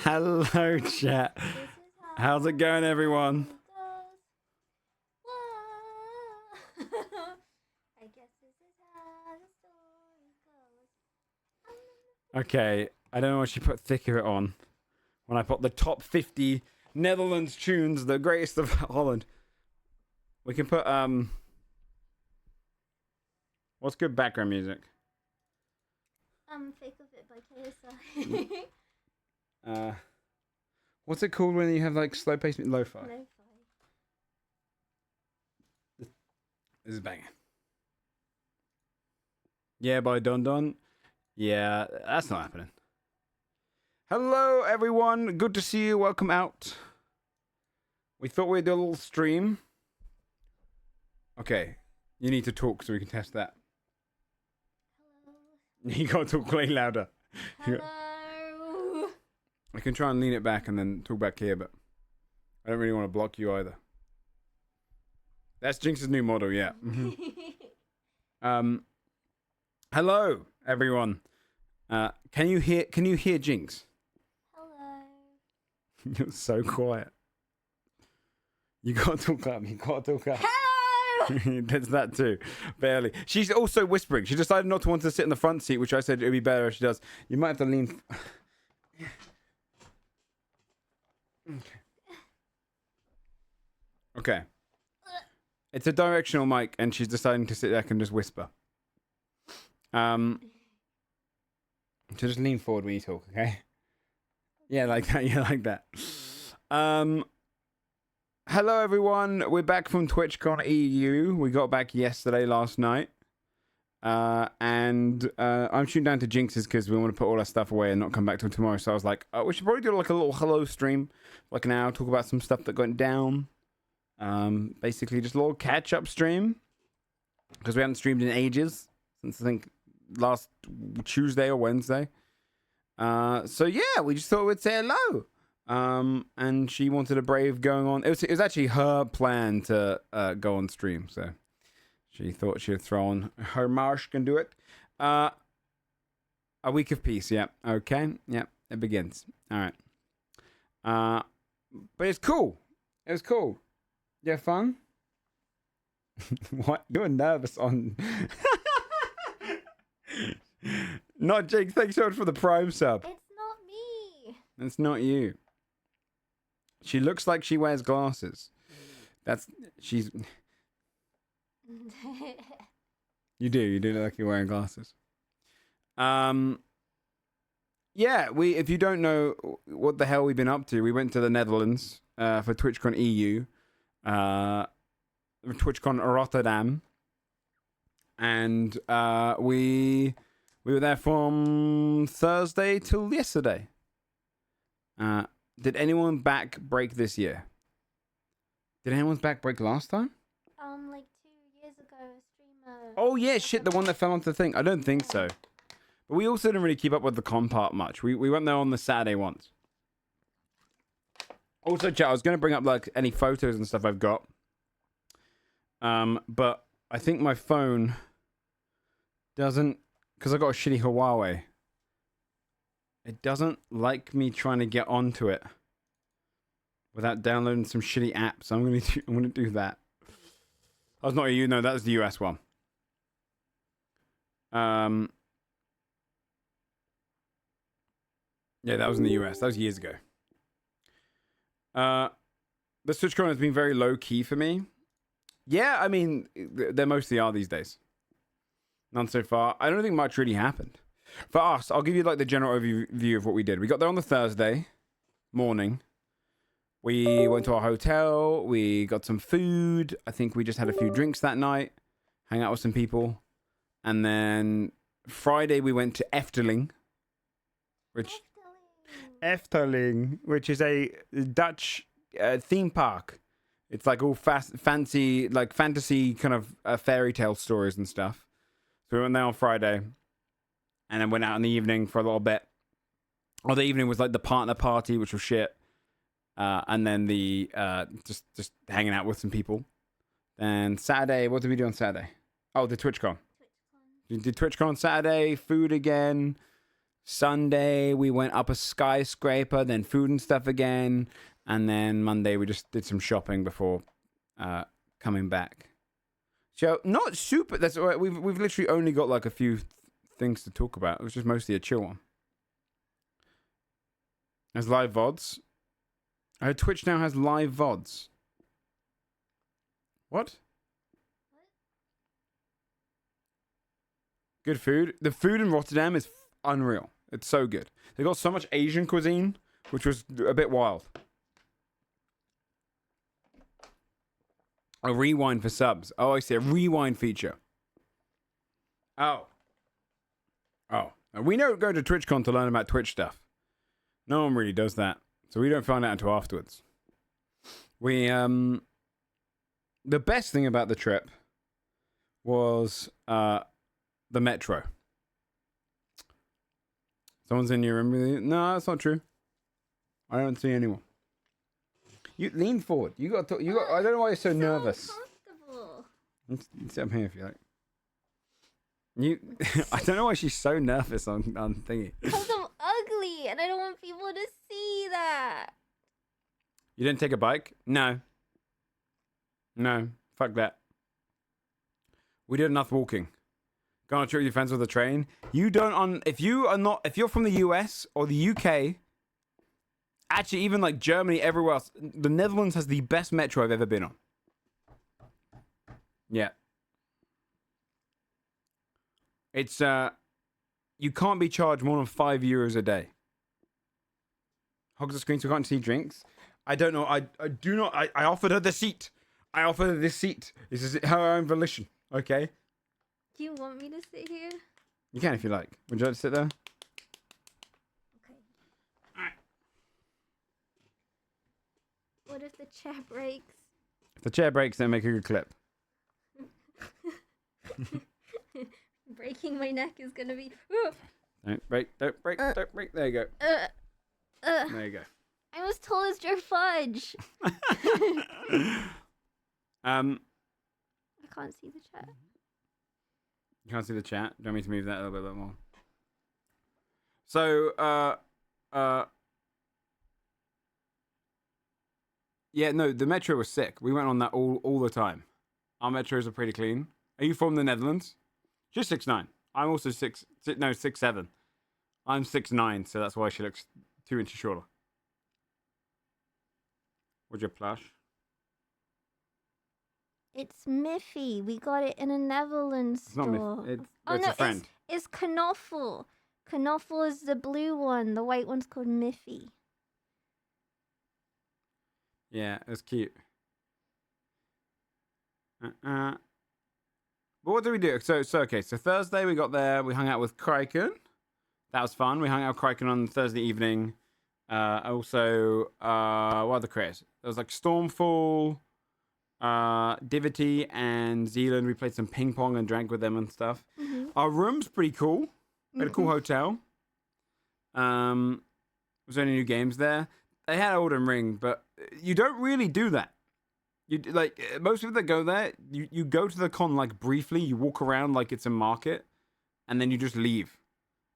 Hello, chat. How's it going, everyone? Okay, I don't know why she put thicker on when I put the top 50 Netherlands tunes, the greatest of Holland. We can put what's good background music? Fake of It by KSI. What's it called when you have like slow paced lo-fi? This is banging. Yeah, by Don Don. Yeah, that's not happening. Hello, everyone. Good to see you. Welcome out. We thought we'd do a little stream. Okay, you need to talk so we can test that. Hello. You gotta talk way louder. Hello. I can try and lean it back and then talk back here, but I don't really want to block you either. That's Jhinxx's new model, yeah. Hello, everyone. Can you hear Jhinxx? Hello. You're so quiet. You gotta talk up. Hello. There's that too. Barely. She's also whispering. She decided not to want to sit in the front seat, which I said it would be better if she does. You might have to lean. Okay. It's a directional mic, and she's deciding to sit there and just whisper. So just lean forward when you talk, okay? Yeah, like that. Yeah, like that. Hello, everyone. We're back from Twitchcon EU. We got back last night. And I'm shooting down to Jhinxx's because we want to put all our stuff away and not come back till tomorrow. So I was like, we should probably do like a little hello stream, like an hour, talk about some stuff that went down. Basically just a little catch-up stream because we haven't streamed in ages since I think last Tuesday or Wednesday. So yeah, we just thought we'd say hello. And she wanted a brave going on. It was actually her plan to go on stream, so she thought she'd throw on her marsh can do it. A week of peace, yeah. Okay, yeah, it begins. All right. But it's cool. It was cool. You have fun? What? You're nervous on... Not Jake. Thanks so much for the Prime sub. It's not me. It's not you. She looks like she wears glasses. She's... You do look like you're wearing glasses. Yeah, if you don't know what the hell we've been up to, we went to the Netherlands for TwitchCon EU. TwitchCon Rotterdam, and we were there from Thursday till yesterday. Did anyone back break this year? Did anyone's back break last time? Like 2 years ago, a streamer. Oh yeah, shit, the one that fell onto the thing. I don't think so. But we also didn't really keep up with the con part much. We went there on the Saturday once. Also, chat, I was going to bring up like any photos and stuff I've got. But I think my phone doesn't, because I got a shitty Huawei. It doesn't like me trying to get onto it without downloading some shitty apps. I'm gonna do that. I was not you, no, that was the US one. Yeah, that was in the US. That was years ago. The TwitchCon has been very low key for me. Yeah, I mean, they mostly are these days. None so far. I don't think much really happened. For us, I'll give you like the general overview of what we did. We got there on the Thursday morning. We went to our hotel. We got some food. I think we just had a few drinks that night. Hang out with some people. And then Friday we went to Efteling. Efteling, which is a Dutch theme park. It's like all fancy, like fantasy kind of fairy tale stories and stuff. So we went there on Friday, and then went out in the evening for a little bit. Oh, the evening was like the partner party, which was shit. And then the just hanging out with some people. And Saturday, what did we do on Saturday? Oh, the TwitchCon. We did TwitchCon on Saturday. Food again. Sunday, we went up a skyscraper, then food and stuff again. And then Monday, we just did some shopping before coming back. So, not super. That's all right. We've literally only got like a few things to talk about. It was just mostly a chill one. There's live VODs. I heard Twitch now has live VODs. What? Good food. The food in Rotterdam is unreal. It's so good. They got so much Asian cuisine, which was a bit wild. A rewind for subs. Oh, I see. A rewind feature. Oh. We don't go to TwitchCon to learn about Twitch stuff. No one really does that. So we don't find out until afterwards. The best thing about the trip was the metro. Someone's in your room with you? No, that's not true. I don't see anyone. You lean forward. You got. I don't know why you're so nervous. Comfortable. Sit up here if you like. I don't know why she's so nervous on thingy. Because I'm ugly and I don't want people to see that. You didn't take a bike? No. Fuck that. We did enough walking. Go on a trip with your friends with a train. You don't if you're from the US or the UK, actually even like Germany, everywhere else, the Netherlands has the best metro I've ever been on. Yeah. It's you can't be charged more than €5 a day. Hogs the screen so we can't see Jhinxx. I don't know. I do not. I offered her the seat. I offered her this seat. This is her own volition. Okay. Do you want me to sit here? You can if you like. Would you like to sit there? Okay. Alright. What if the chair breaks? If the chair breaks, then make a good clip. Breaking my neck is gonna be. Don't break. Don't break. Don't break. There you go. There you go. I'm as tall as your fudge. I can't see the chat. You can't see the chat. Do you want me to move that a little bit more? So, yeah, no, the metro was sick. We went on that all the time. Our metros are pretty clean. Are you from the Netherlands? She's 6'9". I'm also 6'7". I'm 6'9", so that's why she looks 2 inches shorter. What's your plush? It's Miffy. We got it in a Netherlands store. It's not Miffy. It's a friend. It's Knoffel. Knoffel is the blue one. The white one's called Miffy. Yeah, it was cute. But what did we do? So okay. So Thursday we got there. We hung out with Kraken. That was fun. We hung out with Kraken on Thursday evening. Also, what other creators? There was like Stormfall, Divity, and Zealand. We played some ping pong and drank with them and stuff. Mm-hmm. Our room's pretty cool. We had a cool hotel. Was there any new games there? They had Elden Ring, but you don't really do that. You like most people that go there. You go to the con like briefly. You walk around like it's a market, and then you just leave,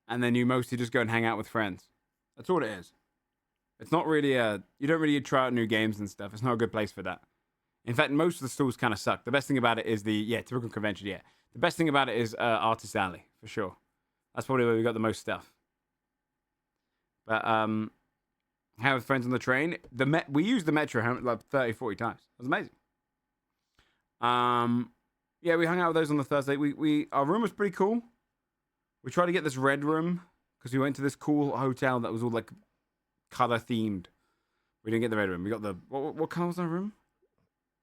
and then you mostly just go and hang out with friends. That's all it is. It's not really you don't really try out new games and stuff. It's not a good place for that. In fact, most of the stalls kind of suck. The best thing about it is typical convention. Yeah, the best thing about it is Artist Alley for sure. That's probably where we got the most stuff. But hang out with friends on the train. We used the metro like 30, 40 times. It was amazing. Yeah, we hung out with those on the Thursday. Our room was pretty cool. We tried to get this red room because we went to this cool hotel that was all like color themed. We didn't get the red room. We got the what color was our room?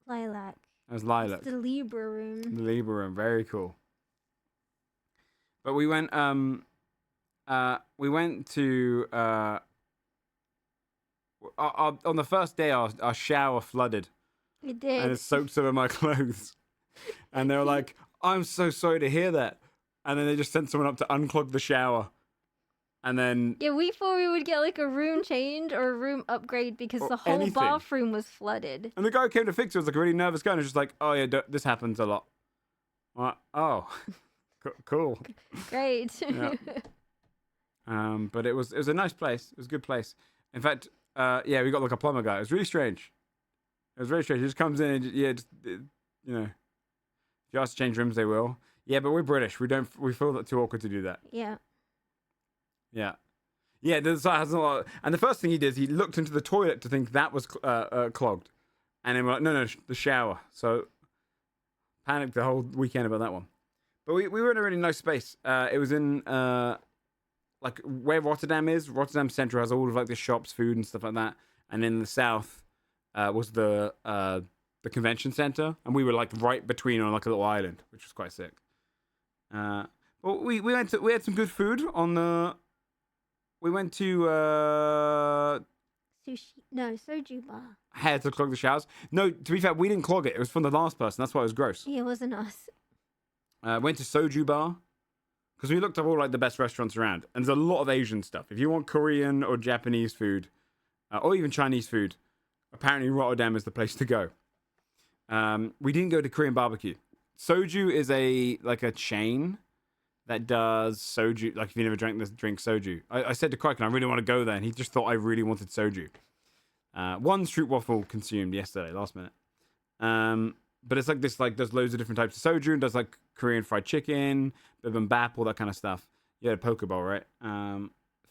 Lilac. It was lilac. It's the Libra room. The Libra room, very cool. But we went to on the first day our shower flooded. It did. And it soaked some of my clothes. And they were like, I'm so sorry to hear that. And then they just sent someone up to unclog the shower. And then... Yeah, we thought we would get like a room change or a room upgrade because the whole bathroom was flooded. And the guy who came to fix it was like a really nervous guy. And he was just like, oh yeah, this happens a lot. I'm like, oh, cool. Great. Yeah. But it was a nice place. It was a good place. In fact, yeah, we got like a plumber guy. It was really strange. It was very strange. He just comes in and you know, if you ask to change rooms, they will. Yeah, but we're British. We feel that too awkward to do that. Yeah. Yeah. Yeah, the site has a lot. And the first thing he did is he looked into the toilet to think that was clogged. And then we're like, no, the shower. So panicked the whole weekend about that one. But we were in a really nice space. It was in like where Rotterdam is. Rotterdam Central has all of like the shops, food and stuff like that. And in the south was the convention center. And we were like right between on like a little island, which was quite sick. But we had some good food on the. We went to soju bar. Had to clog the showers. No, to be fair, we didn't clog it. It was from the last person. That's why it was gross. Yeah, it wasn't us. Went to soju bar because we looked up all like the best restaurants around, and there's a lot of Asian stuff. If you want Korean or Japanese food, or even Chinese food, apparently Rotterdam is the place to go. We didn't go to Korean barbecue. Soju is a chain that does soju. Like if you never drink soju. I said to Kraken, I really want to go there, and he just thought I really wanted soju. One stroopwafel consumed yesterday, last minute. But it's like this, like does loads of different types of soju and does like Korean fried chicken, bibimbap, all that kind of stuff. You had a poke bowl, right?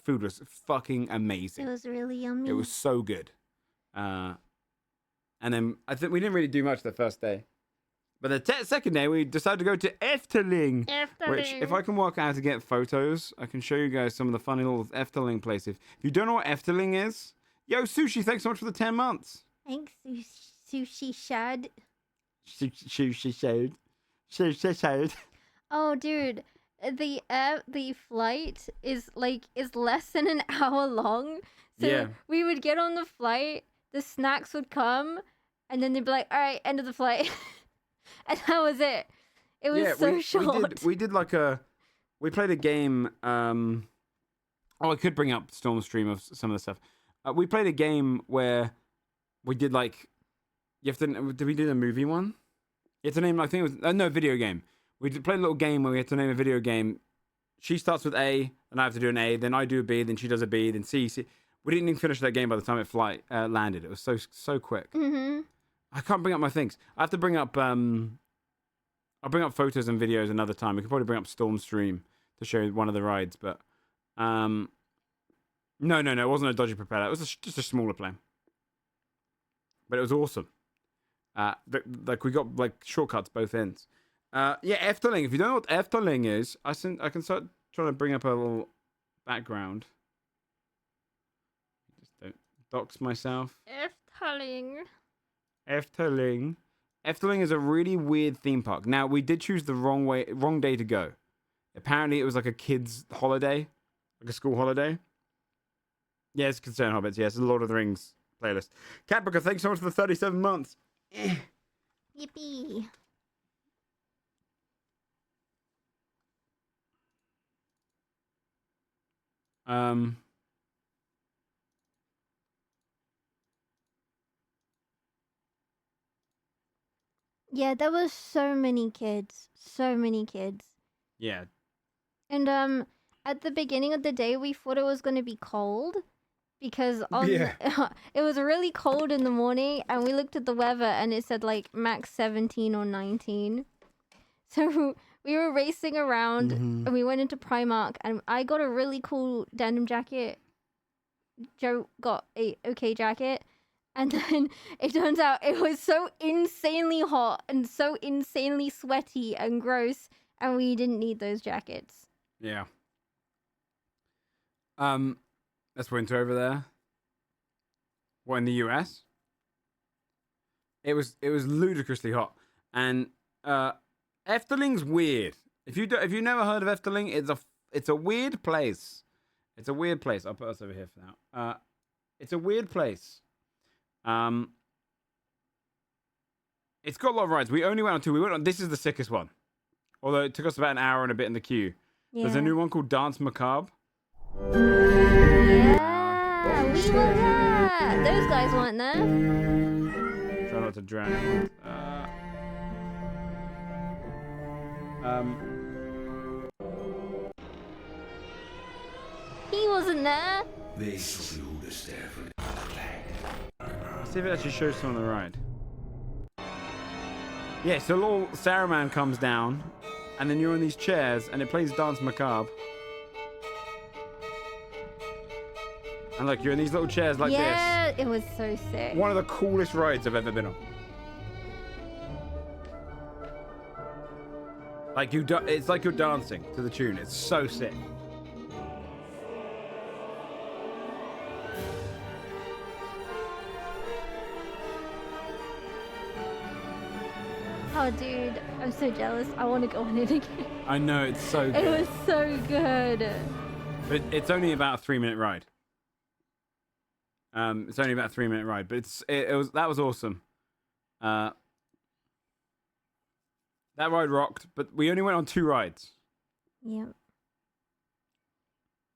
Food was fucking amazing. It was really yummy. It was so good. And then I think we didn't really do much the first day. But the second day, we decided to go to Efteling. Which, if I can work out how to get photos, I can show you guys some of the funny little Efteling places. If you don't know what Efteling is, yo, Sushi, thanks so much for the 10 months. Thanks, Sushi Shad. Sushi Shad. Oh, dude, the flight is less than an hour long. So yeah. We would get on the flight, the snacks would come, and then they'd be like, all right, end of the flight. And that was it. It was so short. We did we played a game. I could bring up Storm Stream of some of the stuff. We played a game where we did did we do the movie one? You have to name, I think it was, no, video game. We played a little game where we had to name a video game. She starts with A, and I have to do an A, then I do a B, then she does a B, then C. We didn't even finish that game by the time it landed. It was so quick. Mm-hmm. I can't bring up my things. I have to bring up, I'll bring up photos and videos another time. We could probably bring up Storm Stream to show one of the rides, but, no, it wasn't a dodgy propeller. It was just a smaller plane. But it was awesome. We got shortcuts both ends. Yeah, Efteling. If you don't know what Efteling is, I can start trying to bring up a little background. Just don't dox myself. Efteling. Efteling is a really weird theme park. Now, we did choose the wrong day to go. Apparently, it was like a kid's holiday, like a school holiday. Yeah, it's Concerned Hobbits. Yes, it's a Lord of the Rings playlist. Catbooker, thanks so much for the 37 months. Yippee. Yeah, there was so many kids. So many kids. Yeah. And at the beginning of the day, we thought it was going to be cold because it was really cold in the morning, and we looked at the weather and it said max 17 or 19. So we were racing around and we went into Primark, and I got a really cool denim jacket. Joe got a okay jacket. And then it turns out it was so insanely hot and so insanely sweaty and gross, and we didn't need those jackets. Yeah. That's winter over there. What, in the US? It was ludicrously hot, and Efteling's weird. If you've never heard of Efteling, it's a weird place. It's a weird place. I'll put us over here for now. It's a weird place. It's got a lot of rides. We only went on two. This is the sickest one. Although it took us about an hour and a bit in the queue. Yeah. There's a new one called Dance Macabre. Yeah, we were there. Those guys weren't there. Try not to drown. wasn't there. Let's see if it actually shows some on the ride. Yeah, so a little Saruman comes down, and then you're on these chairs, and it plays Dance Macabre. And look, you're in these little chairs like this. Yeah, it was so sick. One of the coolest rides I've ever been on. Like it's like you're dancing to the tune. It's so sick. Oh, dude, I'm so jealous. I want to go on it again. I know, it's so good. It was so good. But it's only about a 3-minute ride. It's only about a 3-minute ride, but that was awesome. That ride rocked, but we only went on 2 rides. Yeah.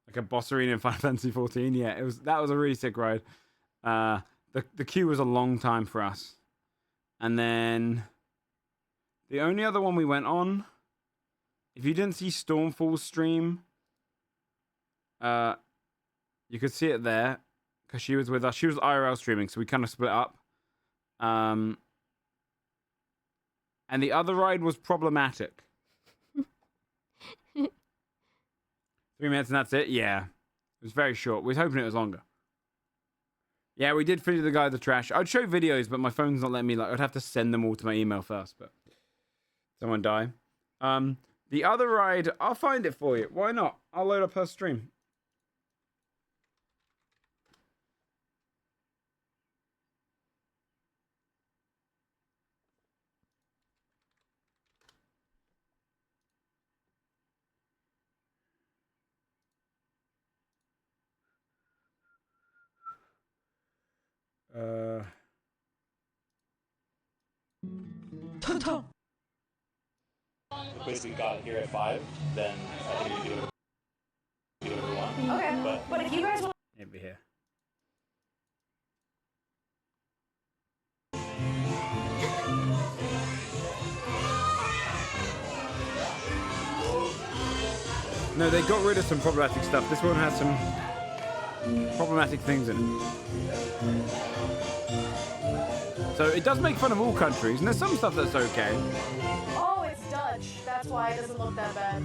Like a boss arena in Final Fantasy 14. Yeah, that was a really sick ride. The queue was a long time for us. And then the only other one we went on, if you didn't see Stormfall's stream, you could see it there because she was with us. She was IRL streaming, so we kind of split up. And the other ride was problematic. 3 minutes and that's it? Yeah. It was very short. We was hoping it was longer. Yeah, we did feed the guy the trash. I'd show videos, but my phone's not letting me. I'd have to send them all to my email first, but someone die. The other ride, I'll find it for you. Why not? I'll load up her stream. Basically got here at 5, then I think you do whatever you want. Okay, but if you guys want... It'll be here. No, they got rid of some problematic stuff. This one has some problematic things in it. So it does make fun of all countries, and there's some stuff that's okay. Oh, it's Dutch. That's why it doesn't look that bad.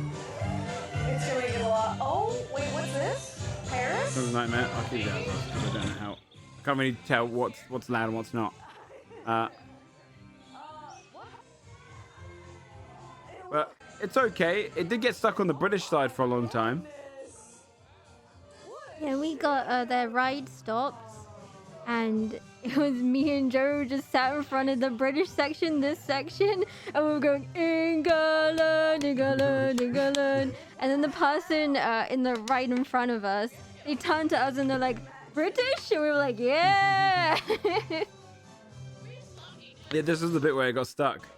It's gonna make it a lot... Oh, wait, what's this? Paris? It was a nightmare. I'll keep that because I don't know how. I can't really tell what's loud and what's not. But it's okay. It did get stuck on the British side for a long time. Yeah, we got their ride stopped, and it was me and Joe just sat in front of the British section, this section, and we were going, England, England, England. And then the person in the right in front of us, they turned to us and they're like, British? And we were like, yeah! Yeah, this is the bit where it got stuck.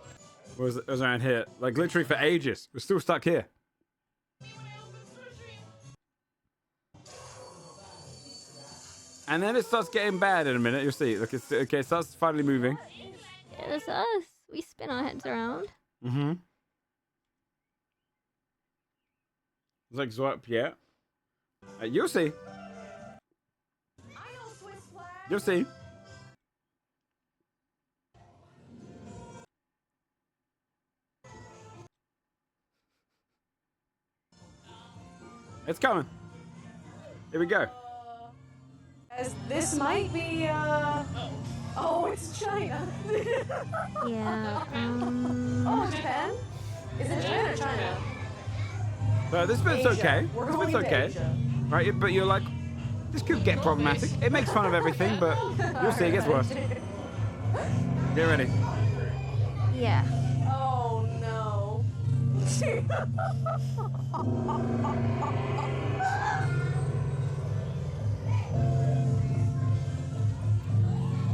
It was around here. Like, literally for ages. We're still stuck here. And then it starts getting bad in a minute. You'll see. Look, it starts finally moving. Yeah, that's us. We spin our heads around. Mm-hmm. It's like Zwap, yeah. You'll see. You'll see. It's coming. Here we go. As this might be, Oh, it's China. Yeah, Oh, Japan? Is it Japan or China? This bit's Asia. okay. We're This going bit's to okay. Asia. Right, but you're like, this could get problematic. It makes fun of everything, but you'll see, it gets worse. Get ready. yeah. Oh, no.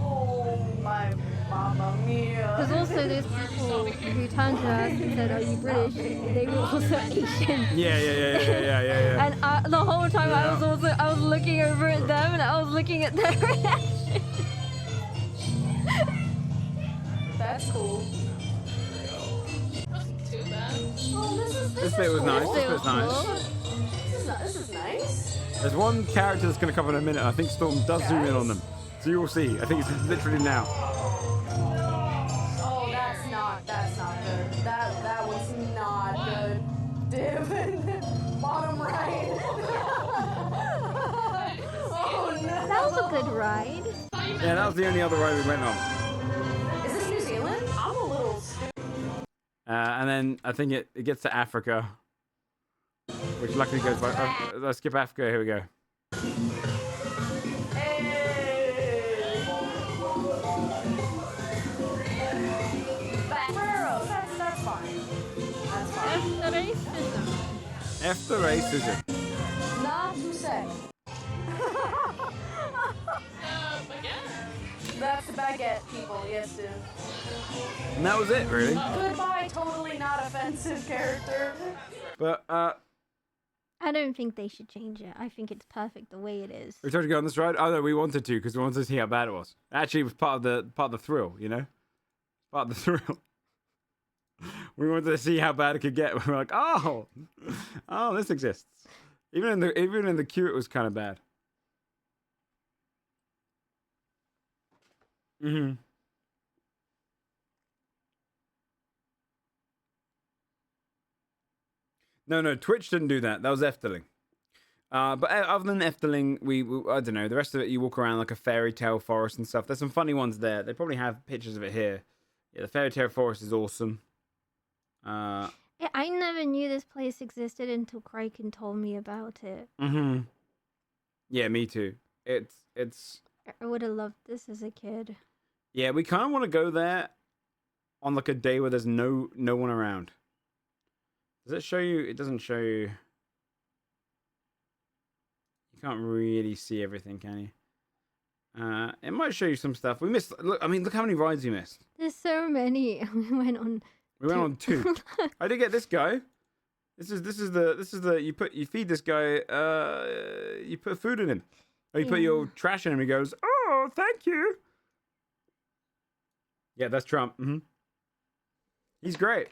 Oh, my mamma mia. Because also there's people who turned to us and said, are you British? They were also Asian. Yeah. And the whole time I was looking over at them and I was looking at their reaction. That's cool. Too bad. Oh, This bit was nice. This bit's nice. This is nice. There's one character that's going to come in a minute. I think Storm does zoom in on them. So you'll see. I think it's literally now. Oh, that's not good. That was not good. Div, bottom right. Oh no. That was a good ride. Yeah, that was the only other ride we went on. Is this New Zealand? I'm a little stupid. And then I think it gets to Africa, which luckily goes by. Let's skip Africa. Here we go. That's fine. That's fine. After racism. Not to say. That's the baguette, people. Yes, dude. And that was it, really. Goodbye, totally not offensive character. But I don't think they should change it. I think it's perfect the way it is. we tried to go on this ride. Oh no, we wanted to because we wanted to see how bad it was. Actually, it was part of the thrill, you know, part of the thrill. We wanted to see how bad it could get. We were like, oh, this exists. Even in the queue, it was kind of bad. Mm-hmm. No, Twitch didn't do that. That was Efteling. But other than Efteling, we I don't know. The rest of it, you walk around like a fairy tale forest and stuff. There's some funny ones there. They probably have pictures of it here. Yeah, the fairy tale forest is awesome. Yeah, I never knew this place existed until Kraken told me about it. Mm-hmm. Yeah, me too. It's I would have loved this as a kid. yeah. We kind of want to go there on like a day where there's no one around. Does it show you? It doesn't show you. You can't really see everything, can you? It might show you some stuff. We missed. Look, I mean, look how many rides we missed. There's so many. We went on. We went on 2. I did get this guy. This is the you feed this guy. You put food in him. Or you put your trash in him. He goes, oh, thank you. Yeah, that's Trump. Mm-hmm. He's great.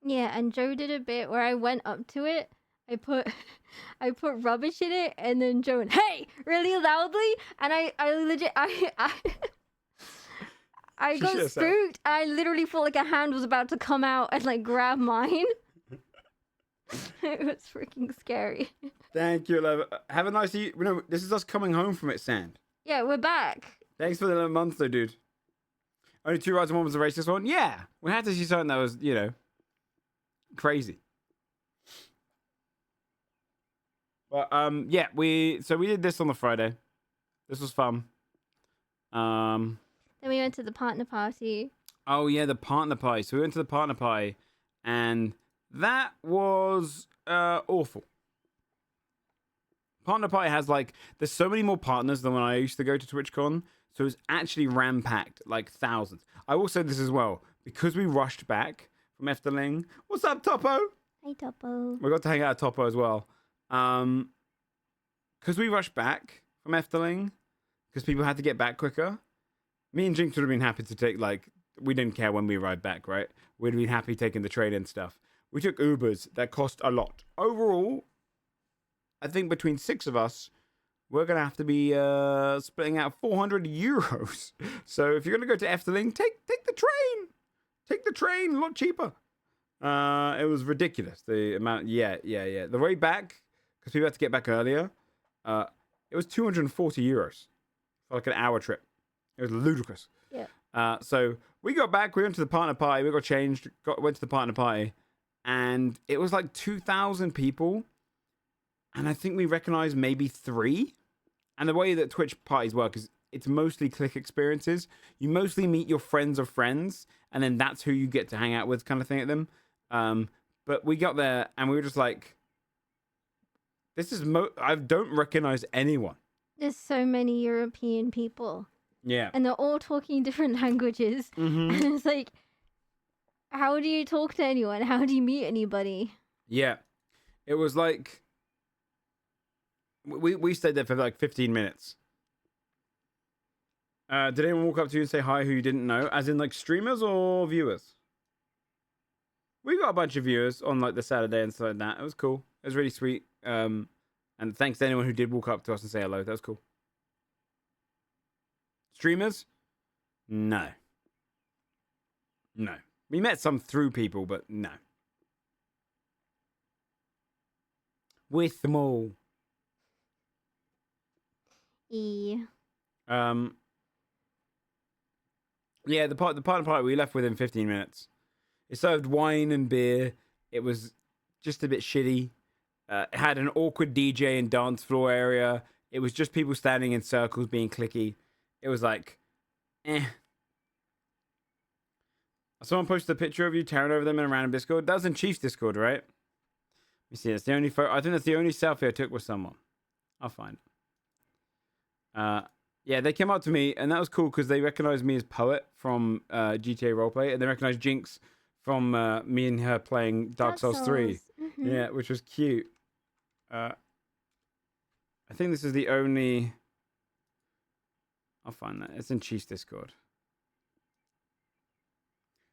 Yeah, and Joe did a bit where I went up to it. I put rubbish in it, and then Joe went, "Hey!" really loudly, and I legit I got spooked. I literally felt like a hand was about to come out and like grab mine. It was freaking scary. Thank you, love. Have a nice evening. No, this is us coming home from it, Sand. Yeah, we're back. Thanks for the month, though, dude. Only 2 rides and one was a racist one. Yeah, we had to see something that was, crazy. But yeah, we did this on the Friday. This was fun. Then we went to the partner party. Oh yeah, the partner party. So we went to the partner party, and that was awful. Partner party has there's so many more partners than when I used to go to TwitchCon. So it's actually ram-packed, like thousands. I will say this as well, because we rushed back from Efteling. What's up, Topo? Hey, Topo. We got to hang out at Topo as well. Because we rushed back from Efteling, because people had to get back quicker. Me and Jhinxx would have been happy to take, we didn't care when we arrived back, right? We'd been happy taking the train and stuff. We took Ubers that cost a lot. Overall, I think between 6 of us, we're going to have to be splitting out 400 euros. So if you're going to go to Efteling, take the train. Take the train, a lot cheaper. It was ridiculous. The amount, yeah. The way back, because people had to get back earlier, it was 240 euros for an hour trip. It was ludicrous. Yeah. So we got back, we went to the partner party, we got changed, went to the partner party, and it was 2,000 people. And I think we recognized maybe 3. And the way that Twitch parties work is it's mostly click experiences. You mostly meet your friends of friends, and then that's who you get to hang out with, kind of thing at them. But we got there, and we were just like, this is I don't recognize anyone. There's so many European people. Yeah. And they're all talking different languages. Mm-hmm. And it's like, how do you talk to anyone? How do you meet anybody? Yeah. It was like, we stayed there for 15 minutes. Did anyone walk up to you and say hi who you didn't know? As in like streamers or viewers? We got a bunch of viewers on like the Saturday and stuff like that. It was cool. It was really sweet. And thanks to anyone who did walk up to us and say hello. That was cool. Streamers? No. No. We met some through people, but no. With them all. E. Yeah, the party we left within 15 minutes. It served wine and beer. It was just a bit shitty. It had an awkward DJ and dance floor area. It was just people standing in circles being clicky. It was like, eh. Someone posted a picture of you tearing over them in a random Discord. That was in Chief's Discord, right? Let me see. That's the only photo. I think that's the only selfie I took with someone. I'll find it. Yeah, they came up to me, and that was cool because they recognized me as Poet from GTA Roleplay, and they recognized Jhinxx from me and her playing Dark Souls 3. Mm-hmm. Yeah, which was cute. I think this is the only... I'll find that. It's in Chief's Discord.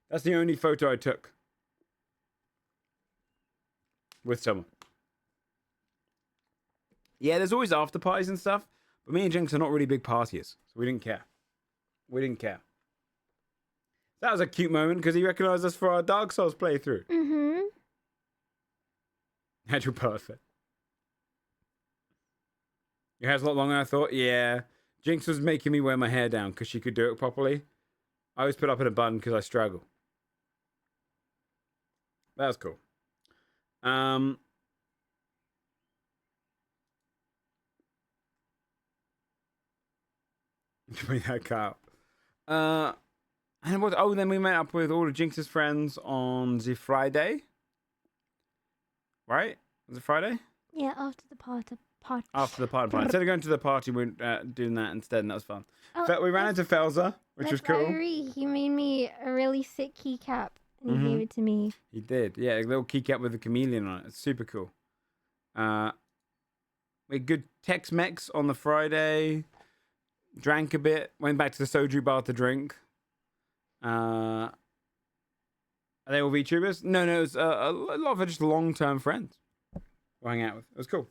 That's the only photo I took with someone. Yeah, there's always after parties and stuff, but me and Jhinxx are not really big partiers, so we didn't care. We didn't care. That was a cute moment because he recognized us for our Dark Souls playthrough. Mm-hmm. Actual perfect. Your hair's a lot longer than I thought. Yeah. Jhinxx was making me wear my hair down because she could do it properly. I always put up in a bun because I struggle. That was cool. Bring that car up. And what? Oh, then we met up with all of Jhinxx's friends on the Friday. Right? Was it Friday? Yeah, after the party. After the party. Instead of going to the party, we were doing that instead, and that was fun. Oh, We ran into Felza, which was cool. He made me a really sick keycap, and he gave it to me. He did. Yeah, a little keycap with a chameleon on it. It's super cool. We had good Tex-Mex on the Friday. Drank a bit. Went back to the soju bar to drink. Are they all VTubers? No, it was a lot of just long-term friends we'll hang out with. It was cool.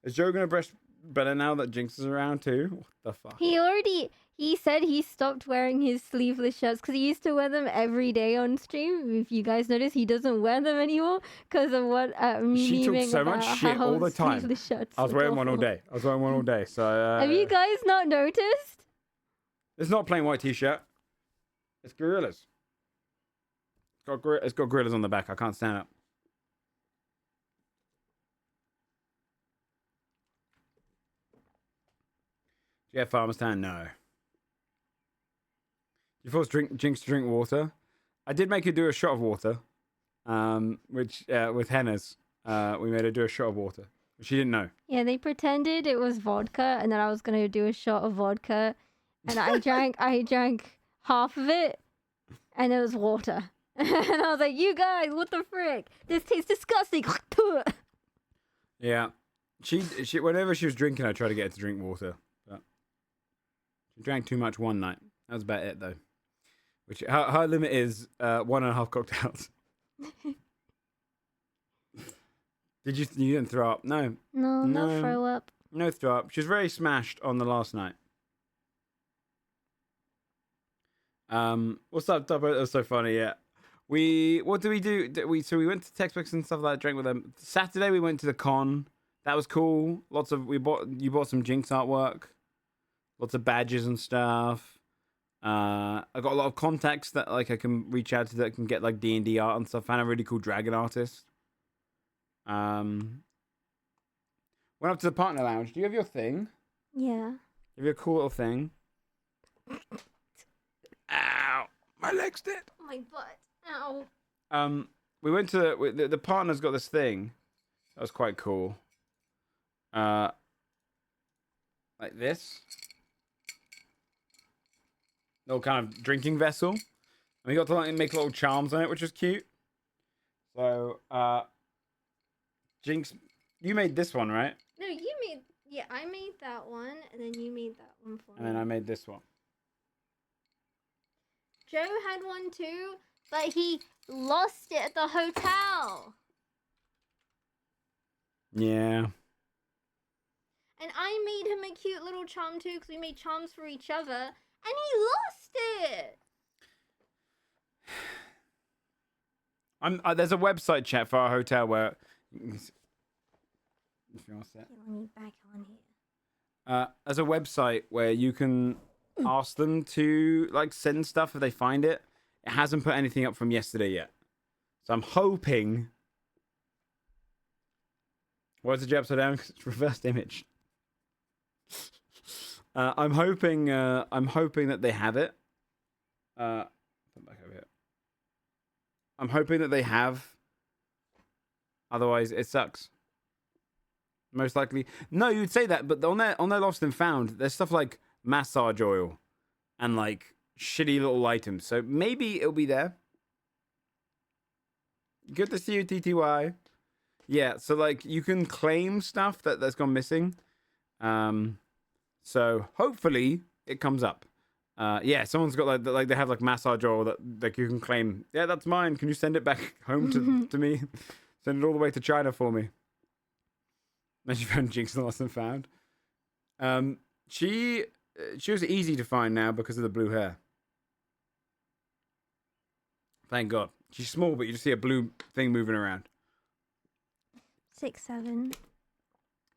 Is Joe gonna brush better now that Jhinxx is around too? What the fuck? He said he stopped wearing his sleeveless shirts because he used to wear them every day on stream. If you guys notice, he doesn't wear them anymore because of what She took so much shit all the time. I was wearing one all day. So have you guys not noticed? It's not a plain white t-shirt. It's gorillas. It's got gorillas on the back. I can't stand up. Yeah, Farmer's Town, no. You forced Jhinxx to drink water. I did make her do a shot of water, which with Henna's, we made her do a shot of water. She didn't know. Yeah, they pretended it was vodka, and then I was gonna do a shot of vodka, and I drank half of it, and it was water. And I was like, "You guys, what the frick? This tastes disgusting." Yeah, she whenever she was drinking, I tried to get her to drink water. She drank too much one night. That was about it, though. Which her limit is 1.5 cocktails. You didn't throw up? No. No throw up. No throw up. She was very smashed on the last night. What's up, Tupper? That was so funny. Yeah. What did we do? So we went to Tex-Mex and stuff like that. Drank with them. Saturday we went to the con. That was cool. You bought some Jhinxx artwork. Lots of badges and stuff. I got a lot of contacts that like I can reach out to that can get like D&D art and stuff. Found a really cool dragon artist. Went up to the partner lounge. Do you have your thing? Yeah. You have your cool little thing. Ow! My leg's dead. My butt. Ow. We went to the partner's got this thing. That was quite cool. Like this. Little kind of drinking vessel. And we got to like make little charms on it, which was cute. So, Jhinxx, you made this one, right? No, you made Yeah, I made that one, and then you made that one for me. And then I made this one. Joe had one too, but he lost it at the hotel. Yeah. And I made him a cute little charm too, because we made charms for each other, and he lost it. There's a website chat for our hotel where. If you want to set. Let me back on here. There's a website where you can ask them to like send stuff if they find it. It hasn't put anything up from yesterday yet, so I'm hoping. Why is the J upside down? Because it's reversed image. I'm hoping that they have it. Put it back over here. I'm hoping that they have. Otherwise, it sucks. Most likely, no. You'd say that, but on their Lost and Found, there's stuff like massage oil and like shitty little items. So maybe it'll be there. Good to see you, TTY. Yeah, so like you can claim stuff that's gone missing. So hopefully it comes up. Yeah, someone's got like they have like massage oil that like you can claim. Yeah, that's mine. Can you send it back home to me? Send it all the way to China for me. Then she found Jhinxx and Lost and Found. She was easy to find now because of the blue hair. Thank God. She's small, but you just see a blue thing moving around. 6'7".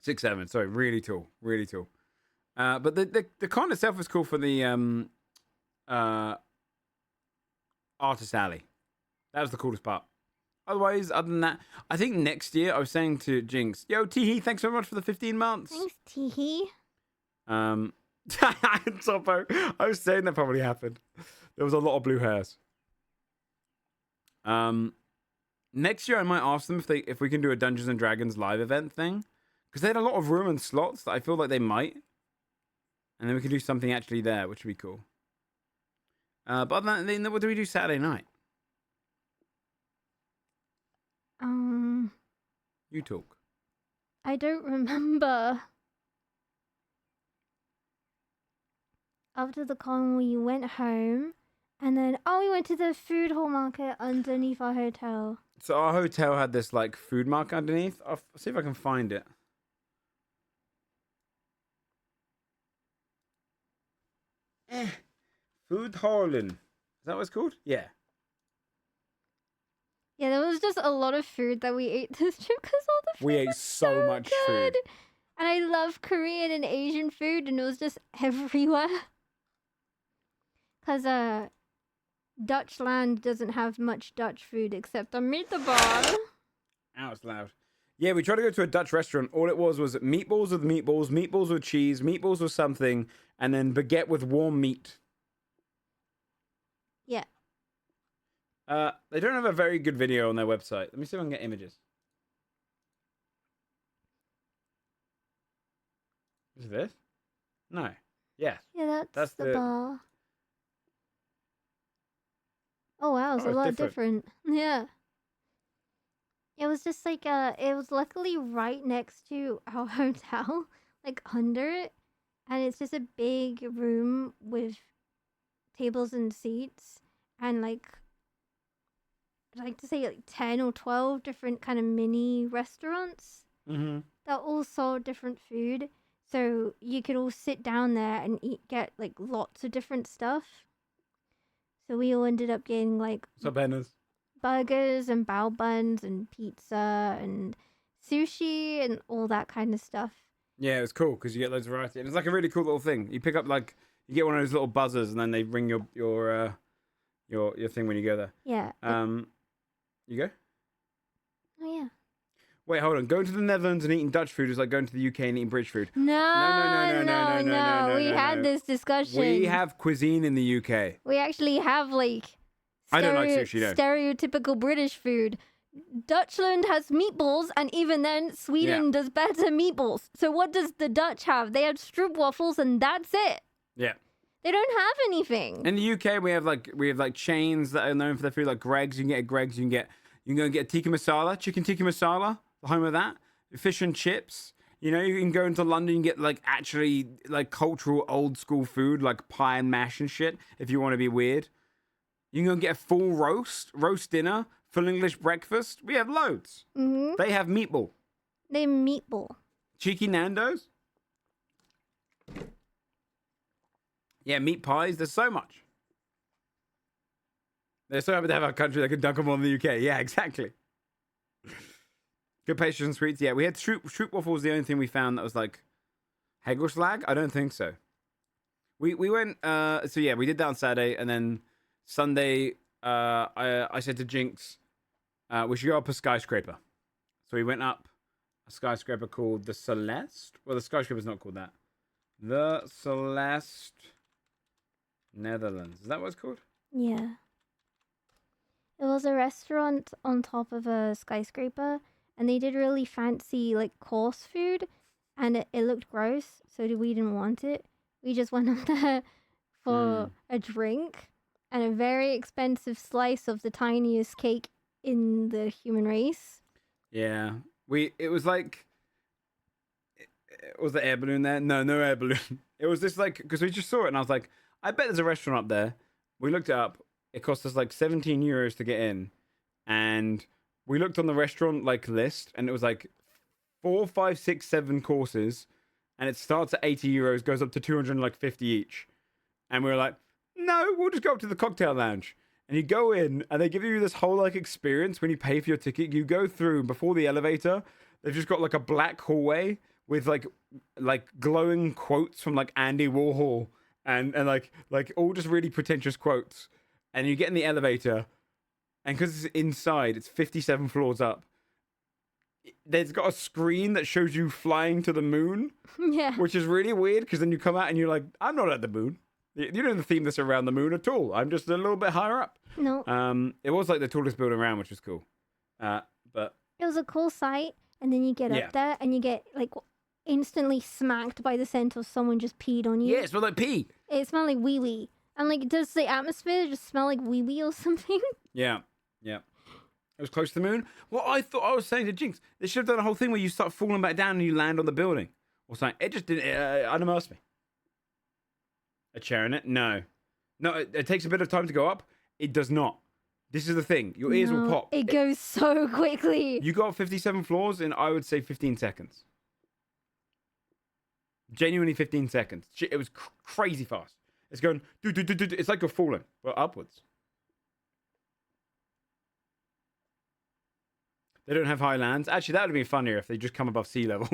6'7". Sorry, really tall, really tall. But the con itself was cool for the artist alley. That was the coolest part. Otherwise, other than that, I think next year I was saying to Jhinxx, "Yo, Teehee, thanks so much for the 15 months." Thanks, Teehee. Topo, I was saying that probably happened. There was a lot of blue hairs. Next year I might ask them if we can do a Dungeons and Dragons live event thing, because they had a lot of room and slots that I feel like they might, and then we can do something actually there, which would be cool. But other than that, what do we do Saturday night? You talk. I don't remember. After the con, we went home, and then we went to the food hall market underneath our hotel. So our hotel had this like food market underneath. I'll see if I can find it. Food Hallin'. Is that what it's called? Yeah. Yeah, there was just a lot of food that we ate this trip because all the food We ate was so much good. food. And I love Korean and Asian food, and it was just everywhere. Because Dutch land doesn't have much Dutch food except a meatball. Ow, it's loud. Yeah, we tried to go to a Dutch restaurant. All it was meatballs with meatballs, meatballs with cheese, meatballs with something, and then baguette with warm meat. Yeah. They don't have a very good video on their website. Let me see if I can get images. Is this? No. Yes. Yeah, that's the the bar. Oh wow, it's a lot different. Yeah. It was just like it was luckily right next to our hotel, like under it, and it's just a big room with tables and seats, and like I'd like to say like 10 or 12 different kind of mini restaurants that all sold different food. So you could all sit down there and get like lots of different stuff. So we all ended up getting like burgers and bao buns and pizza and sushi and all that kind of stuff. Yeah, it was cool because you get loads of variety. And it's like a really cool little thing. You pick up like, you get one of those little buzzers and then they ring your thing when you go there. Yeah. You go? Oh yeah. Wait, hold on. Going to the Netherlands and eating Dutch food is like going to the UK and eating British food. No. We had this discussion. We have cuisine in the UK. We actually have like I don't like sushi, no. Stereotypical British food. Dutchland has meatballs, and even then, Sweden does better meatballs. So what does the Dutch have? They have stroopwafels, and that's it. Yeah. They don't have anything. In the UK, we have like chains that are known for their food, like Greg's. You can get a Greg's. You can go and get tikka masala, chicken tikka masala, the home of that. Fish and chips. You know, you can go into London and get like actually like cultural old school food like pie and mash and shit if you want to be weird. You can go get a full roast dinner, full English breakfast. We have loads. Mm-hmm. They have meatball. They meatball. Cheeky Nando's. Yeah, meat pies. There's so much. They're so happy to have a country that can dunk them on the UK. Yeah, exactly. Good pastries and sweets. Yeah, we had Stroop waffles. The only thing we found that was like Hagelslag. I don't think so. We went. So yeah, we did that on Saturday, and then Sunday. I said to Jhinxx, we should go up a skyscraper. So we went up a skyscraper called the Celeste. Well, the skyscraper's not called that. The Celeste, Netherlands. Is that what it's called? Yeah. It was a restaurant on top of a skyscraper, and they did really fancy, like, course food, and it looked gross, so we didn't want it. We just went up there for a drink and a very expensive slice of the tiniest cake in the human race. Yeah. It was like, was the air balloon there? No air balloon. It was this like, because we just saw it, and I was like, I bet there's a restaurant up there. We looked it up. It cost us like 17 euros to get in, and we looked on the restaurant like list, and it was like 4, 5, 6, 7 courses, and it starts at 80 euros, goes up to 250 each, and we were like, no, we'll just go up to the cocktail lounge. And you go in, and they give you this whole like experience when you pay for your ticket. You go through before the elevator. They've just got like a black hallway with like glowing quotes from like Andy Warhol and like all just really pretentious quotes. And you get in the elevator, and because it's inside, it's 57 floors up. There's got a screen that shows you flying to the moon, Yeah. which is really weird because then you come out and you're like, I'm not at the moon. You don't theme this around the moon at all. I'm just a little bit higher up. No. It was like the tallest building around, which was cool. But It was a cool sight, and then you get Yeah. up there, and you get, like, instantly smacked by the scent of someone just peed on you. yeah, it smelled like pee. It smelled like wee-wee. And, like, does the atmosphere just smell like wee-wee or something? Yeah. It was close to the moon. Well, I thought I was saying to Jhinxx, they should have done a whole thing where you start falling back down and you land on the building or something. It just didn't unimmersed me. A chair in it? No, it takes a bit of time to go up. It does not. This is the thing. Your ears will No, pop. It goes so quickly. You go up 57 floors in, I would say, 15 seconds. Genuinely 15 seconds. It was crazy fast. It's going, do. It's like you're falling, but upwards. They don't have high lands. Actually, that would have been funnier if they just come above sea level.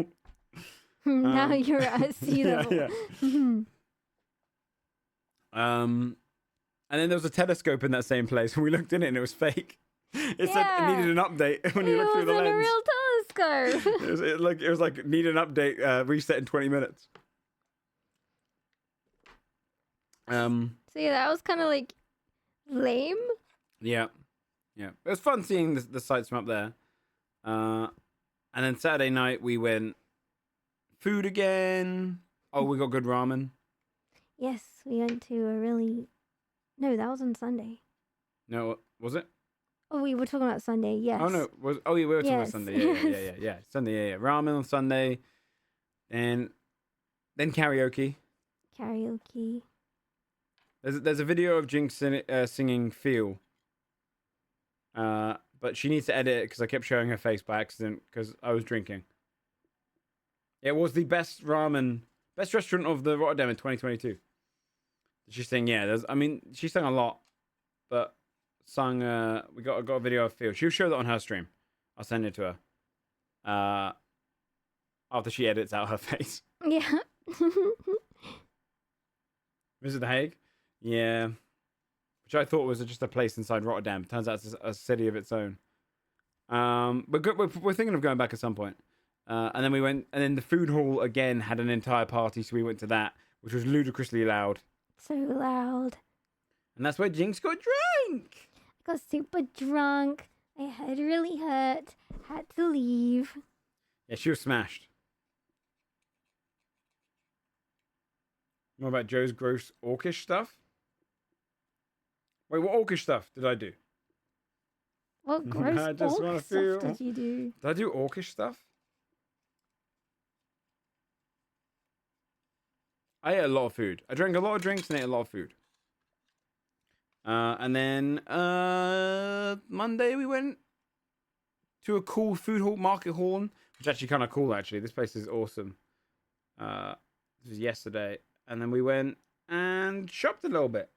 Now you're at sea level. Yeah. And then there was a telescope in that same place, and we looked in it, and it was fake. It said it needed an update when you looked through the lens. It wasn't a real telescope. It was like need an update, reset in 20 minutes. So yeah, that was kind of like lame. Yeah. It was fun seeing the sights from up there. And then Saturday night we went food again. Oh, we got good ramen. Yes, we went to a really... No, that was on Sunday. No, was it? Oh, we were talking about Sunday, yes. Oh no, we were talking about Yes, Sunday. Yeah. Sunday, yeah. Ramen on Sunday, and then karaoke. Karaoke. There's a video of Jhinxx singing "Feel," but she needs to edit it because I kept showing her face by accident because I was drinking. It was the best restaurant of the Rotterdam in 2022. She sang, she sang a lot, but sung. We got a video of "Feel." She'll show that on her stream. I'll send it to her. After she edits out her face. Yeah. Visit The Hague? Yeah. Which I thought was just a place inside Rotterdam. Turns out it's a city of its own. But we're thinking of going back at some point. And then we went, and then the food hall again had an entire party, so we went to that, which was ludicrously loud. So loud. And that's where Jhinxx got drunk. I got super drunk. My head really hurt. Had to leave. Yeah, she was smashed. What about Joe's gross orcish stuff? Wait, what orcish stuff did I do? What gross I just orc wanna stuff feel- did you do? Did I do orcish stuff? I ate a lot of food. I drank a lot of drinks and ate a lot of food. And then Monday we went to a cool food hall, market hall, which is actually kind of cool. Actually, this place is awesome. This was yesterday, and then we went and shopped a little bit,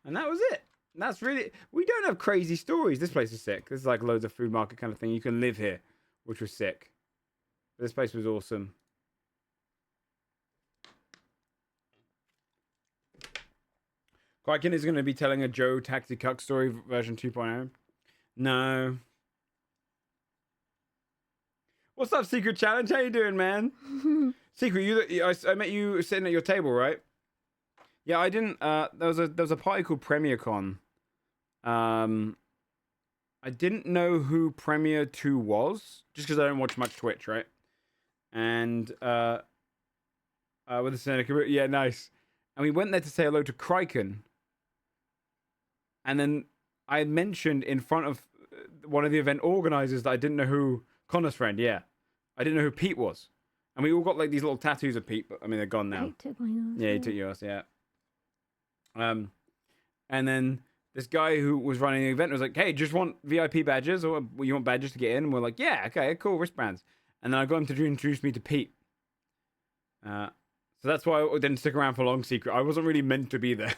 and that was it. And that's really, we don't have crazy stories. This place is sick. This is like loads of food market kind of thing. You can live here, which was sick. But this place was awesome. Quakin is going to be telling a Joe Taxi Cuck story version 2.0. No. What's up, Secret Challenge? How you doing, man? Secret, I met you sitting at your table, right? Yeah, I didn't. There was a party called PremierCon. I didn't know who Premier 2 was, just because I don't watch much Twitch, right? And with the Seneca, yeah, nice. And we went there to say hello to Kraken. And then I mentioned in front of one of the event organizers that I didn't know who Connor's friend, yeah. I didn't know who Pete was. And we all got like these little tattoos of Pete, but I mean they're gone now. I took mine off, yeah, he took yours, yeah. And then this guy who was running the event was like, "Hey, just want VIP badges, or you want badges to get in?" And we're like, "Yeah, okay, cool, wristbands." And then I got him to introduce me to Pete. So that's why I didn't stick around for long. Secret, I wasn't really meant to be there.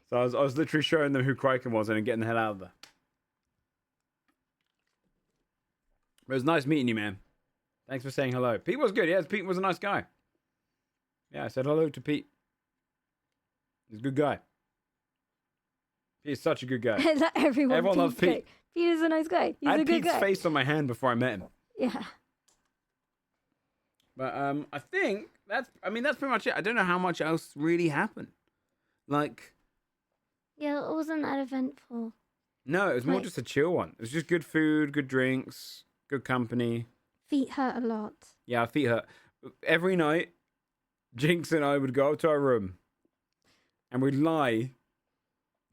So I was literally showing them who Kraken was and then getting the hell out of there. But it was nice meeting you, man. Thanks for saying hello. Pete was good. Yeah, Pete was a nice guy. Yeah, I said hello to Pete. He's a good guy. Pete is such a good guy. Everyone loves Pete. Great. Pete is a nice guy. He's I had a good Pete's guy. face on my hand before I met him. Yeah. But I think that's pretty much it. I don't know how much else really happened. Like, Yeah, it wasn't that eventful. no, it was more Like- just a chill one. It was just good food, good drinks, good company. Feet hurt a lot. Yeah, our feet hurt. Every night, Jhinxx and I would go up to our room and we'd lie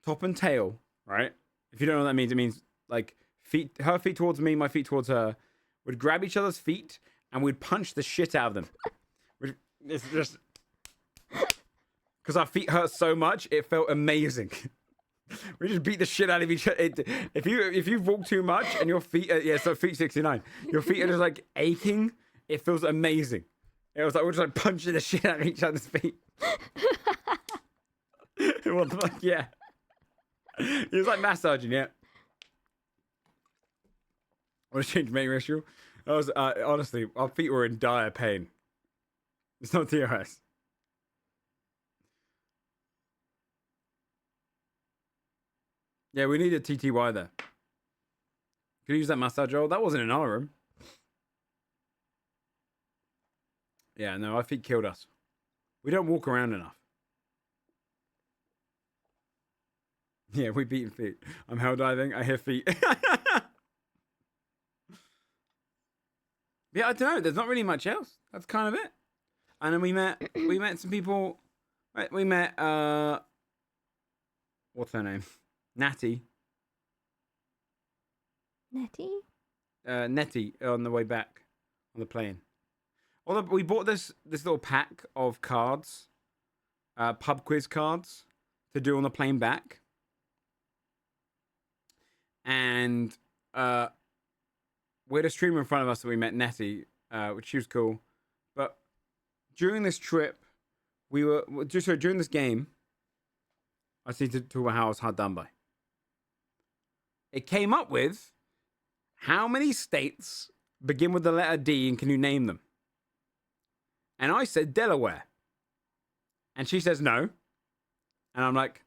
top and tail, right? If you don't know what that means, it means like her feet towards me, my feet towards her. We'd grab each other's feet and we'd punch the shit out of them. It's just because our feet hurt so much, it felt amazing. We just beat the shit out of each other. If you walk too much and your feet, so feet 69, your feet are just like aching. It feels amazing. It was like we're just like punching the shit out of each other's feet. What the fuck? Yeah. It was like massaging, yeah. I want to change main ratio. I was honestly, our feet were in dire pain. It's not TRS. Yeah, we needed TTY there. Could use that massage oil. That wasn't in our room. Yeah, no, our feet killed us. We don't walk around enough. Yeah, we beating feet. I'm hell diving. I hear feet. Yeah, I don't know. There's not really much else. That's kind of it. And then we met some people. We met what's her name? Natty. Nettie? Nettie on the way back on the plane. Although we bought this little pack of cards, pub quiz cards to do on the plane back. And we had a streamer in front of us that we met, Nettie, which she was cool. But during this trip, during this game, I just need to talk about how I was hard done by. It came up with how many states begin with the letter D and can you name them? And I said Delaware. And she says no. And I'm like,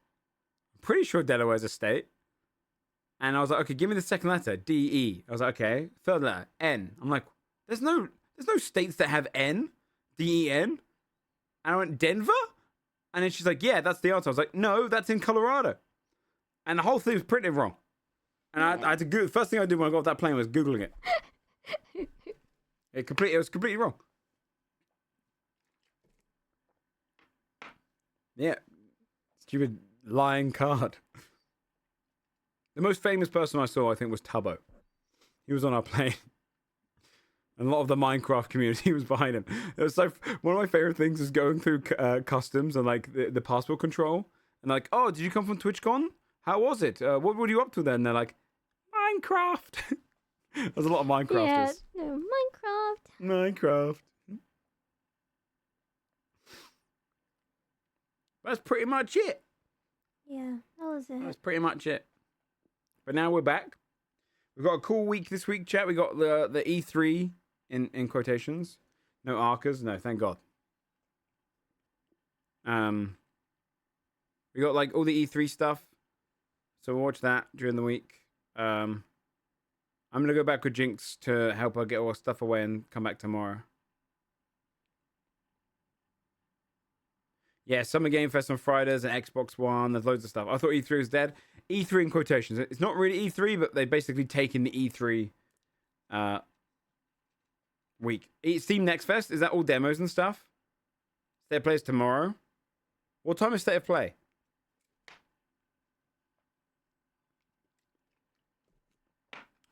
I'm pretty sure Delaware's a state. And I was like, okay, give me the second letter, D-E. I was like, okay, third letter, N. I'm like, there's no states that have N, D-E-N. And I went, Denver? And then she's like, yeah, that's the answer. I was like, no, that's in Colorado. And the whole thing was printed wrong. And I had to Google. The first thing I did when I got off that plane was Googling it. It was completely wrong. Yeah. Stupid lying card. The most famous person I saw, I think, was Tubbo. He was on our plane. And a lot of the Minecraft community was behind him. It was so one of my favorite things is going through customs and like the passport control and like, oh, did you come from TwitchCon? How was it? What were you up to then? And they're like, Minecraft. There's a lot of Minecrafters. Yeah, no, Minecraft. Minecraft. That's pretty much it. Yeah, that was it. That's pretty much it. But now we're back. We've got a cool week this week, chat. We got the E3 in quotations. No Arcas. No, thank God. We got like all the E3 stuff. So we'll watch that during the week. I'm gonna go back with Jhinxx to help her get all her stuff away and come back tomorrow. Yeah, Summer Game Fest on Fridays and Xbox One. There's loads of stuff. I thought E3 was dead. E3 in quotations. It's not really E3, but they basically taken the E3 week. Steam Next Fest, is that all demos and stuff? State of Play is tomorrow. What time is State of Play?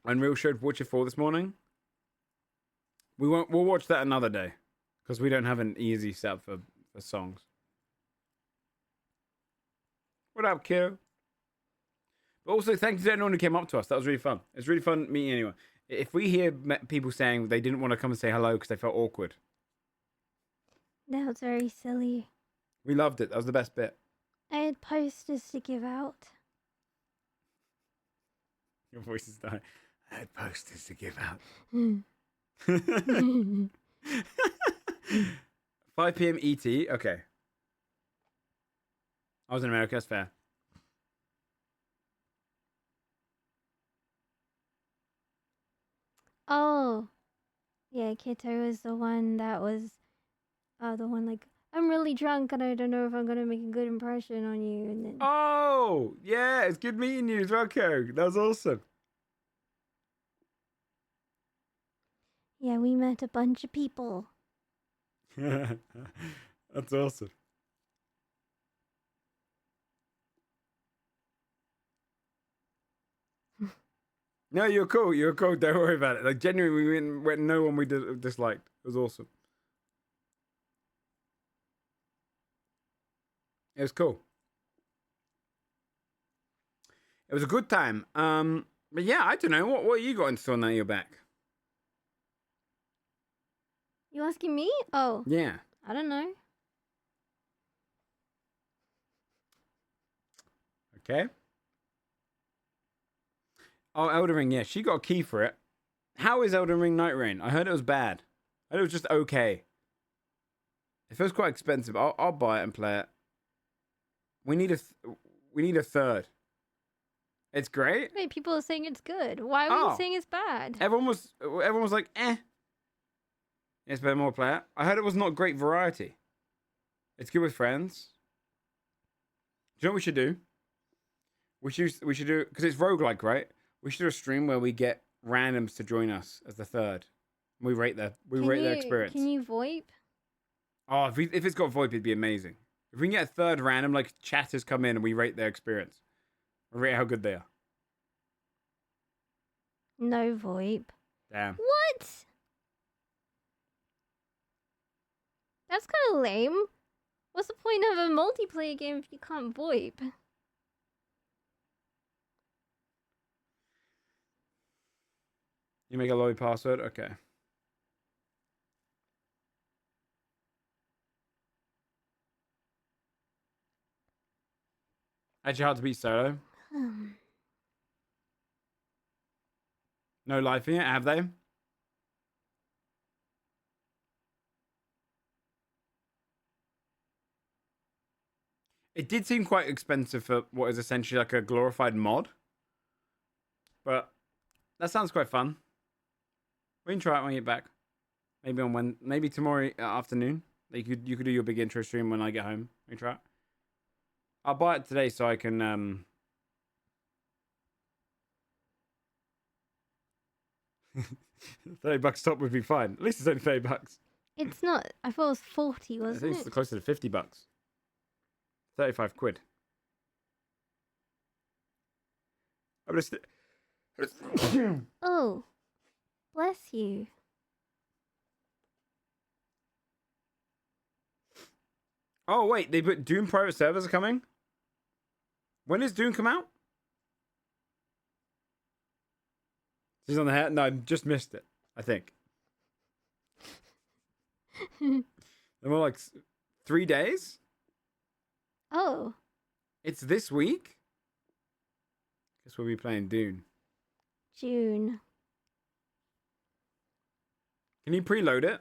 Unreal showed Witcher 4 this morning. We'll watch that another day because we don't have an easy setup for songs. What up, kiddo? But also, thank you to anyone who came up to us. That was really fun. It's really fun meeting anyone. If we hear people saying they didn't want to come and say hello because they felt awkward, That was very silly. we loved it. That was the best bit. I had posters to give out. Your voice is dying. I had posters to give out. 5 p.m. ET. Okay. I was in America. That's fair. Oh, yeah, Kito was the one that was, the one like, I'm really drunk and I don't know if I'm gonna make a good impression on you. And then, Oh, yeah. It's good meeting you as well, Kerry. That was awesome. yeah, we met a bunch of people. That's awesome. No, you're cool. You're cool. Don't worry about it. Like, genuinely, we went no one we disliked. It was awesome. It was cool. It was a good time. But yeah, I don't know. What you got in store now you're back? You asking me? Oh, Yeah. I don't know. Okay. Oh, Elden Ring. Yeah, she got a key for it. How is Elden Ring Night Rain? I heard it was bad. I heard it was just okay. It feels quite expensive. I'll buy it and play it. We need a third. It's great. Wait, people are saying it's good. Why are Oh. you saying it's bad? Everyone was like, eh. It's better more play it. I heard it was not great variety. It's good with friends. Do you know what we should do? We should do, because it's roguelike, right? We should do a stream where we get randoms to join us as the third. We rate their experience. Can you VoIP? Oh, if it's got VoIP, it'd be amazing. If we can get a third random, like chatters come in and we rate their experience. We rate how good they are. No VoIP. Damn. What? That's kind of lame. What's the point of a multiplayer game if you can't VoIP? You make a lobby password? Okay. Actually hard to beat solo. No life in it, have they? It did seem quite expensive for what is essentially like a glorified mod. But that sounds quite fun. We can try it when you get back. Maybe maybe tomorrow afternoon. You could do your big intro stream when I get home. We can try it. I'll buy it today so I can $30 top would be fine. At least it's only $30. It's not. I thought it was 40, I wasn't think it? it's closer to $50. 35 quid. I'm just Oh, bless you. Oh, wait. They put Doom private servers are coming? When does Doom come out? She's on the hat? No, I just missed it, I think. They're more like 3 days? Oh. It's this week? Guess we'll be playing Dune. June. Can you preload it?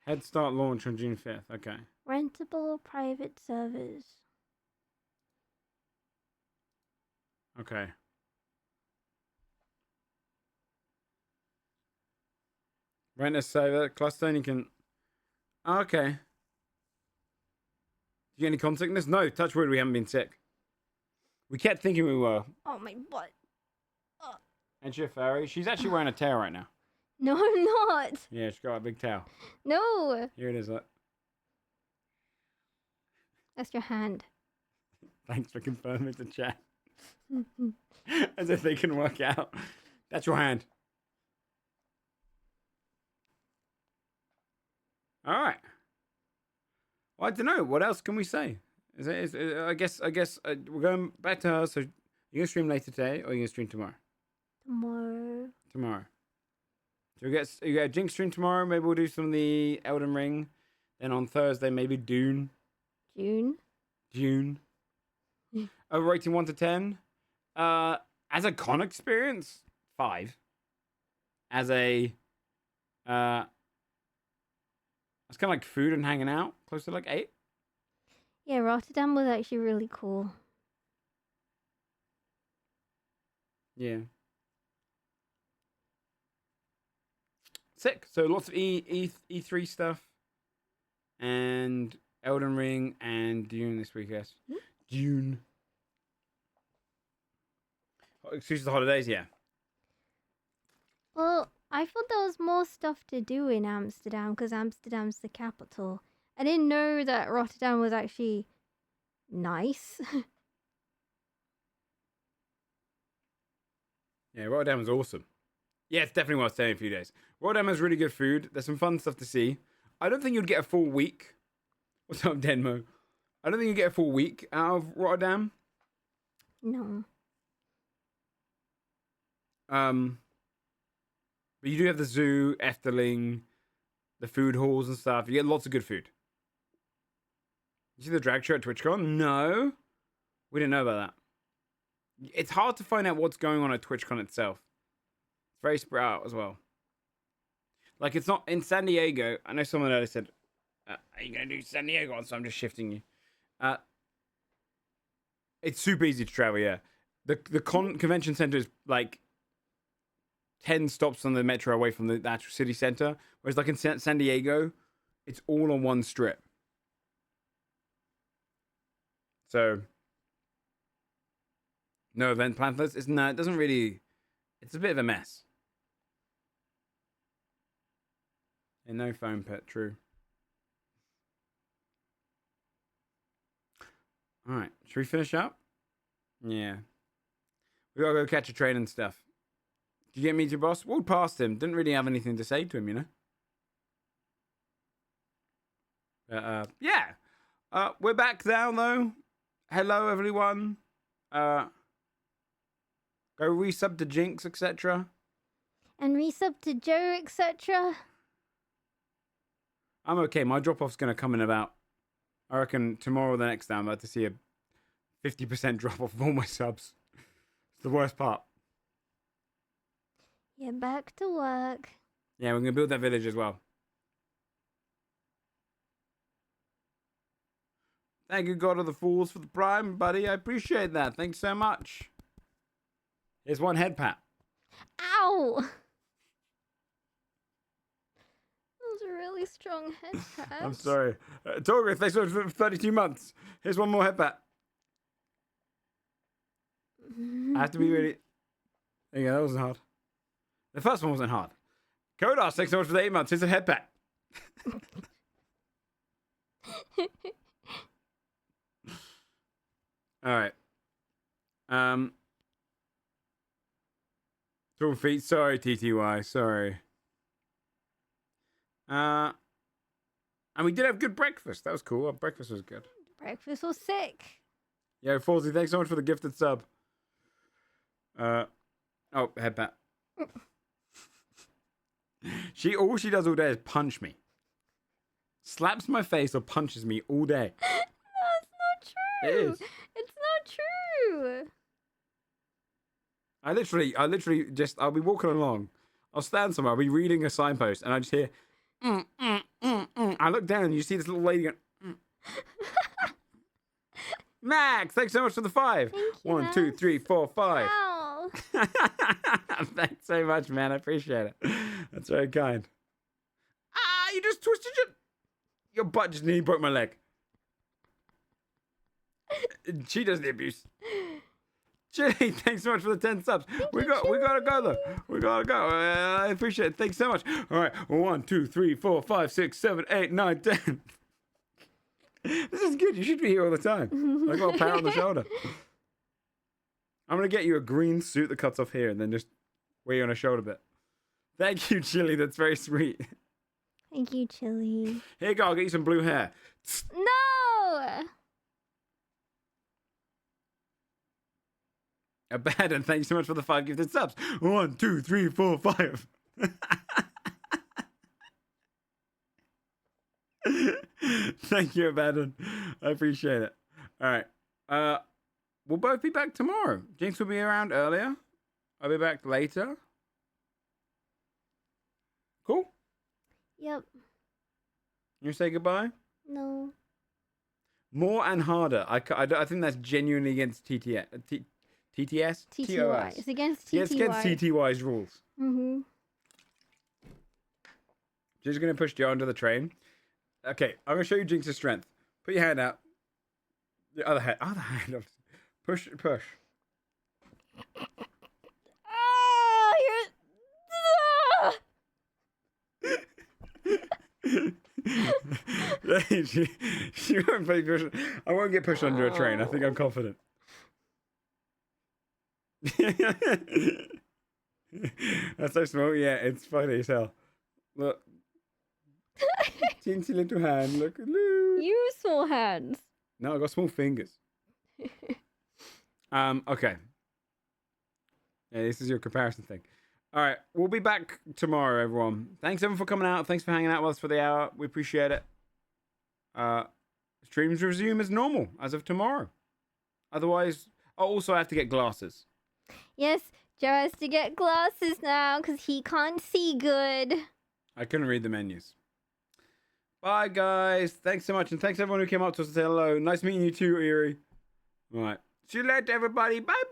Head start launch on June 5th. Okay. Rentable private servers. Okay. Rent a server cluster and you can... Okay. Did you get any con sickness? No, touch wood, we haven't been sick. We kept thinking we were. Oh my butt. And she's a fairy. She's actually wearing a tail right now. No, I'm not. Yeah, she's got a big tail. No. Here it is. Look. That's your hand. Thanks for confirming the chat. As if they can work out. That's your hand. All right. Well, I don't know. What else can we say? I guess we're going back to her. So you're gonna stream later today, or you're gonna stream tomorrow? Tomorrow. So you get a Jhinxx stream tomorrow. Maybe we'll do some of the Elden Ring. Then on Thursday, maybe Dune. June. Rating 1 to 10. As a con experience, 5. As a it's kind of like food and hanging out, close to like 8. Yeah, Rotterdam was actually really cool. Yeah. Sick. So lots of E3 stuff. And Elden Ring and Dune this week, yes. Dune. Excuse the holidays, yeah. Well, I thought there was more stuff to do in Amsterdam because Amsterdam's the capital. I didn't know that Rotterdam was actually nice. Yeah, Rotterdam was awesome. Yeah, it's definitely worth staying a few days. Rotterdam has really good food. There's some fun stuff to see. I don't think you'd get a full week. What's up, Denmo? I don't think you'd get a full week out of Rotterdam. No. But you do have the zoo, Efteling, the food halls and stuff. You get lots of good food. You see the drag show at TwitchCon? No. We didn't know about that. It's hard to find out what's going on at TwitchCon itself. It's very spread out as well. Like, it's not in San Diego. I know someone earlier said, are you going to do San Diego? So I'm just shifting you. It's super easy to travel, yeah. The convention center is like 10 stops on the metro away from the actual city center. Whereas like in San Diego, it's all on one strip. So, no event plan for this. It doesn't really, it's a bit of a mess. And no phone pet, true. All right, should we finish up? Yeah. We gotta go catch a train and stuff. Did you get me to boss? Walked past him. Didn't really have anything to say to him, you know? Yeah. We're back down, though. Hello, everyone. Go resub to Jhinxx, etc. And resub to Joe, etc. I'm okay. My drop-off's going to come in about, I reckon, tomorrow or the next day. I'm about to see a 50% drop-off of all my subs. It's the worst part. Yeah, back to work. Yeah, we're going to build that village as well. Thank you, God of the Fools, for the prime, buddy. I appreciate that. Thanks so much. Here's one head pat. Ow! That was a really strong head pat. I'm sorry. Torgris, thanks for 32 months. Here's one more head pat. I have to be really... There you go, that wasn't hard. The first one wasn't hard. Kodas, thanks so much for the 8 months. Here's a head pat. All right. 12 feet. Sorry, TTY. Sorry. And we did have good breakfast. That was cool. Our breakfast was good. Breakfast was sick. Yeah, Falsey, thanks so much for the gifted sub. Oh, head pat. All she does all day is punch me. Slaps my face or punches me all day. That's not true. It is. It's not true. I literally just, I'll be walking along. I'll stand somewhere, I'll be reading a signpost, and I just hear, I look down and you see this little lady going, Max, thanks so much for the 5. Thank you, 1, 2, 3, 4, 5. Ow. Thanks so much, man. I appreciate it. That's very kind. You just twisted your butt just nearly broke my leg. She does the abuse. Chili, thanks so much for the 10 subs. We gotta go though. We gotta go. I appreciate it. Thanks so much. All right. 1, 2, 3, 4, 5, 6, 7, 8, 9, 10. This is good. You should be here all the time. I got a pat on the shoulder. I'm gonna get you a green suit that cuts off here and then just wear you on a shoulder bit. Thank you, Chili. That's very sweet. Thank you, Chili. Here you go. I'll get you some blue hair. No. Abaddon, thank you so much for the 5 gifted subs. 1, 2, 3, 4, 5. Thank you, Abaddon. I appreciate it. All right. We'll both be back tomorrow. Jhinxx will be around earlier. I'll be back later. Cool? Yep. You say goodbye? No. More and harder. I think that's genuinely against TTS. TTS? TTY. It's against TTY. Yeah, it's against TTY's rules. Mm-hmm. Just going to push Joe under the train. Okay, I'm going to show you Jhinx's strength. Put your hand out. The other hand. Push. Oh, she won't be pushed. I won't get pushed under a train. I think I'm confident. That's so small. Yeah, it's funny as hell. Look. Teensy little hand. Look. You small hands. No, I got small fingers. Okay. Yeah, this is your comparison thing. All right, we'll be back tomorrow, everyone. Thanks, everyone, for coming out. Thanks for hanging out with us for the hour. We appreciate it. Streams resume as normal as of tomorrow. Otherwise, I have to get glasses. Yes, Joe has to get glasses now because he can't see good. I couldn't read the menus. Bye, guys. Thanks so much. And thanks, everyone who came up to us to say hello. Nice meeting you too, Eerie. All right. See you later, everybody. Bye-bye.